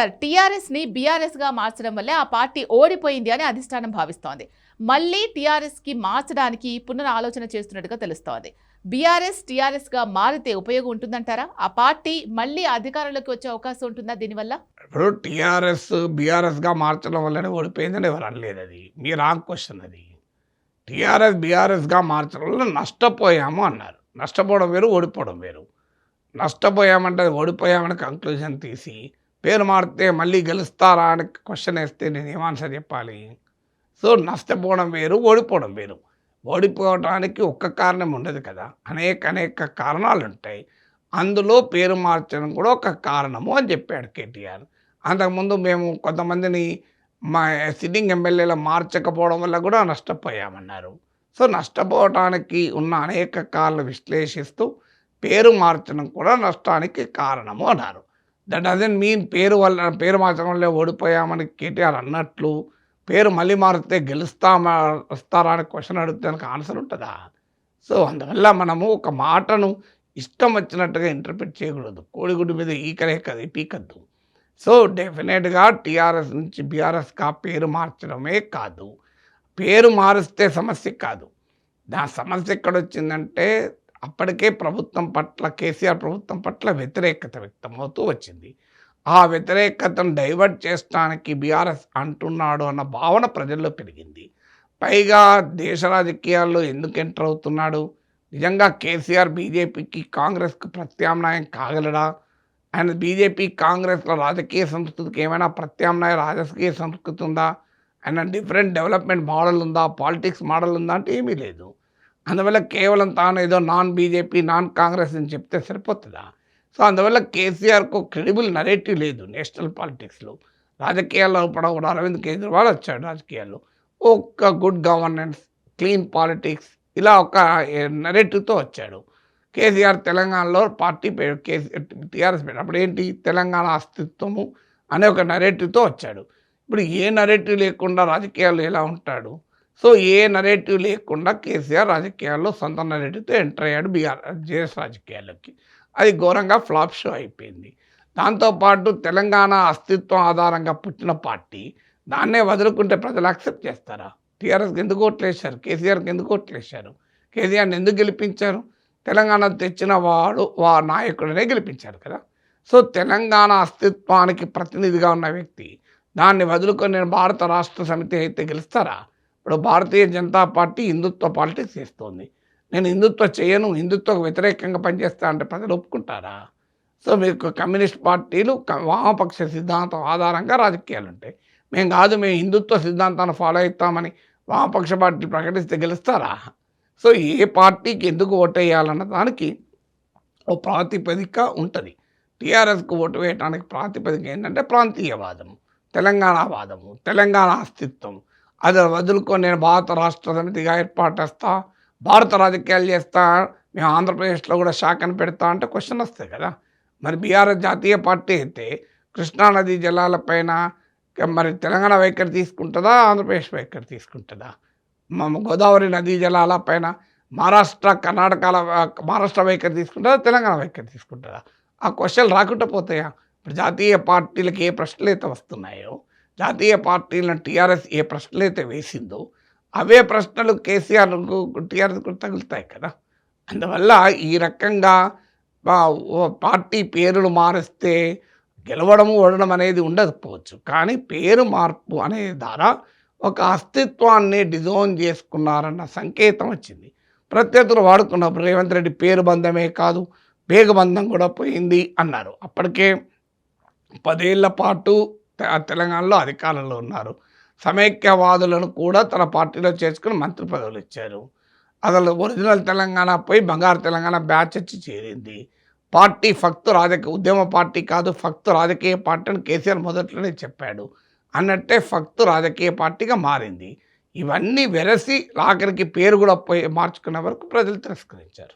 Sir, టీఆర్ఎస్ని బీఆర్ఎస్గా మార్చడం వల్లే ఆ పార్టీ ఓడిపోయింది అని అధిష్టానం భావిస్తోంది. మళ్ళీ టీఆర్ఎస్కి మార్చడానికి పునరాలోచన చేస్తున్నట్టుగా తెలుస్తోంది. బీఆర్ఎస్ టీఆర్ఎస్గా మారితే ఉపయోగం ఉంటుందంటారా? ఆ పార్టీ మళ్ళీ అధికారంలోకి వచ్చే అవకాశం ఉంటుందా దీనివల్ల? ఇప్పుడు టీఆర్ఎస్ బీఆర్ఎస్గా మార్చడం వల్లనే ఓడిపోయిందని ఎవరు అనలేదు. అది మీ రాంగ్ క్వశ్చన్. అది టీఆర్ఎస్ బీఆర్ఎస్గా మార్చడం వల్ల నష్టపోయాము అన్నారు. నష్టపోవడం వేరు, ఓడిపోవడం వేరు. నష్టపోయామంటే అది ఓడిపోయామని కంక్లూజన్ తీసి పేరు మారితే మళ్ళీ గెలుస్తారా అని క్వశ్చన్ వేస్తే నేను ఏం ఆన్సర్ చెప్పాలి? సో నష్టపోవడం వేరు, ఓడిపోవడం వేరు. ఓడిపోవడానికి ఒక్క కారణం ఉండదు కదా, అనేక కారణాలు ఉంటాయి. అందులో పేరు మార్చడం కూడా ఒక కారణము అని చెప్పాడు కేటీఆర్. అంతకుముందు మేము కొంతమందిని మా సిట్టింగ్ ఎమ్మెల్యేలు మార్చకపోవడం వల్ల కూడా నష్టపోయామన్నారు. సో నష్టపోవడానికి ఉన్న అనేక కారణాలు విశ్లేషిస్తూ పేరు మార్చడం కూడా నష్టానికి కారణము అన్నారు. దట్ డజంట్ మీన్ పేరు మార్చడం వల్ల ఓడిపోయామని కేటీఆర్ అన్నట్లు పేరు మళ్ళీ మారితే వస్తారా అని క్వశ్చన్ అడిగితే దానికి ఆన్సర్ ఉంటుందా? సో అందువల్ల మనము ఒక మాటను ఇష్టం వచ్చినట్టుగా ఇంటర్ప్రిట్ చేయకూడదు. కోడిగుడ్డు మీద ఈకలే కదా పీకద్దు. సో డెఫినెట్గా టీఆర్ఎస్ నుంచి బీఆర్ఎస్గా పేరు మార్చడమే కాదు, పేరు మారిస్తే సమస్య కాదు. సమస్య ఎక్కడొచ్చిందంటే అప్పటికే ప్రభుత్వం పట్ల, కేసీఆర్ ప్రభుత్వం పట్ల వ్యతిరేకత వ్యక్తమవుతూ వచ్చింది. ఆ వ్యతిరేకతను డైవర్ట్ చేయడానికి బీఆర్ఎస్ అంటున్నాడు అన్న భావన ప్రజల్లో పెరిగింది. పైగా దేశ రాజకీయాల్లో ఎందుకు ఎంటర్ అవుతున్నాడు? నిజంగా కేసీఆర్ బీజేపీకి కాంగ్రెస్కు ప్రత్యామ్నాయం కాగలడా? ఆయన బీజేపీ కాంగ్రెస్లో రాజకీయ సంస్కృతికి ఏమైనా ప్రత్యామ్నాయ రాజకీయ సంస్కృతి ఉందా? ఆయన డిఫరెంట్ డెవలప్మెంట్ మోడల్ ఉందా? పాలిటిక్స్ మోడల్ ఉందా అంటే ఏమీ లేదు. అందువల్ల కేవలం తాను ఏదో నాన్ బీజేపీ, నాన్ కాంగ్రెస్ అని చెప్తే సరిపోతుందా? సో అందువల్ల కేసీఆర్కు క్రెడిబుల్ నరేటివ్ లేదు నేషనల్ పాలిటిక్స్లో. రాజకీయాల్లో కూడా అరవింద్ కేజ్రీవాల్ వచ్చాడు రాజకీయాల్లో. ఒక గుడ్ గవర్నెన్స్, క్లీన్ పాలిటిక్స్, ఇలా ఒక నరేటివ్తో వచ్చాడు. కేసీఆర్ తెలంగాణలో పార్టీ టీఆర్ఎస్ పేరు అప్పుడు ఏంటి, తెలంగాణ అస్తిత్వము అనే ఒక నరేటివ్తో వచ్చాడు. ఇప్పుడు ఏ నరేటివ్ లేకుండా రాజకీయాల్లో ఎలా ఉంటాడు? సో ఏ నరేటివ్ లేకుండా కేసీఆర్ రాజకీయాల్లో సొంత నరేటివ్తో ఎంటర్ అయ్యాడు జేఎస్ రాజకీయాల్లోకి. అది ఘోరంగా ఫ్లాప్ షో అయిపోయింది. దాంతోపాటు తెలంగాణ అస్తిత్వం ఆధారంగా పుట్టిన పార్టీ, దాన్నే వదులుకుంటే ప్రజలు యాక్సెప్ట్ చేస్తారా? టీఆర్ఎస్కి ఎందుకు ఓట్లేశారు? కేసీఆర్కి ఎందుకు ఓట్లేశారు? కేసీఆర్ని ఎందుకు గెలిపించారు? తెలంగాణ తెచ్చిన వాడు నాయకుడినే గెలిపించారు కదా. సో తెలంగాణ అస్తిత్వానికి ప్రతినిధిగా ఉన్న వ్యక్తి దాన్ని వదులుకొని నేను భారత రాష్ట్ర సమితి అయితే గెలుస్తారా? ఇప్పుడు భారతీయ జనతా పార్టీ హిందుత్వ పాలిటిక్స్ చేస్తోంది. నేను హిందుత్వ చేయను, హిందుత్వకు వ్యతిరేకంగా పనిచేస్తా అంటే ప్రజలు ఒప్పుకుంటారా? సో మీకు కమ్యూనిస్ట్ పార్టీలు వామపక్ష సిద్ధాంతం ఆధారంగా రాజకీయాలు ఉంటాయి. మేము హిందుత్వ సిద్ధాంతాన్ని ఫాలో అవుతామని వామపక్ష పార్టీలు ప్రకటిస్తే గెలుస్తారా? సో ఏ పార్టీకి ఎందుకు ఓటేయాలన్న దానికి ఓ ప్రాతిపదిక ఉంటుంది. టీఆర్ఎస్కు ఓటు వేయడానికి ప్రాతిపదిక ఏంటంటే ప్రాంతీయవాదము, తెలంగాణవాదము, తెలంగాణ అస్తిత్వం. అది వదులుకొని నేను భారత రాష్ట్ర సమితిగా ఏర్పాటేస్తా, భారత రాజకీయాలు చేస్తా, మేము ఆంధ్రప్రదేశ్లో కూడా శాఖను పెడతా అంటే క్వశ్చన్ వస్తాయి కదా. మరి బీఆర్ఎస్ జాతీయ పార్టీ అయితే కృష్ణానదీ జలాలపైన మరి తెలంగాణ వైఖరి తీసుకుంటుందా, ఆంధ్రప్రదేశ్ వైఖరి తీసుకుంటుందా? గోదావరి నదీ జలాలపైన మహారాష్ట్ర వైఖరి తీసుకుంటుందా, తెలంగాణ వైఖరి తీసుకుంటుందా? ఆ క్వశ్చన్ రాకుండా పోతాయా? ఇప్పుడు జాతీయ పార్టీలకు ఏ ప్రశ్నలు అయితే వస్తున్నాయో, జాతీయ పార్టీలను టీఆర్ఎస్ ఏ ప్రశ్నలు అయితే వేసిందో అవే ప్రశ్నలు టీఆర్ఎస్కు తగులుతాయి కదా. అందువల్ల ఈ రకంగా పార్టీ పేరులు మారిస్తే గెలవడము ఓడడం అనేది ఉండకపోవచ్చు, కానీ పేరు మార్పు అనే ద్వారా ఒక అస్తిత్వాన్ని డిజోన్ చేసుకున్నారన్న సంకేతం వచ్చింది. ప్రత్యర్థులు వాడుకున్నప్పుడు రేవంత్ రెడ్డి పేరు బంధమే కాదు వేగబంధం కూడా పోయింది అన్నారు. అప్పటికే 10 ఏళ్ల పాటు తెలంగాణలో అధికారంలో ఉన్నారు. సమైక్యవాదులను కూడా తన పార్టీలో చేర్చుకుని మంత్రి పదవులు ఇచ్చారు. అసలు ఒరిజినల్ తెలంగాణ పోయి బంగారు తెలంగాణ బ్యాచ్ వచ్చి చేరింది. పార్టీ ఉద్యమ పార్టీ కాదు, రాజకీయ పార్టీ అని కేసీఆర్ మొదట్లోనే చెప్పాడు. అన్నట్టే రాజకీయ పార్టీగా మారింది. ఇవన్నీ వెరసి ఆఖరికి పేరు కూడా మార్చుకునే వరకు ప్రజలు తిరస్కరించారు.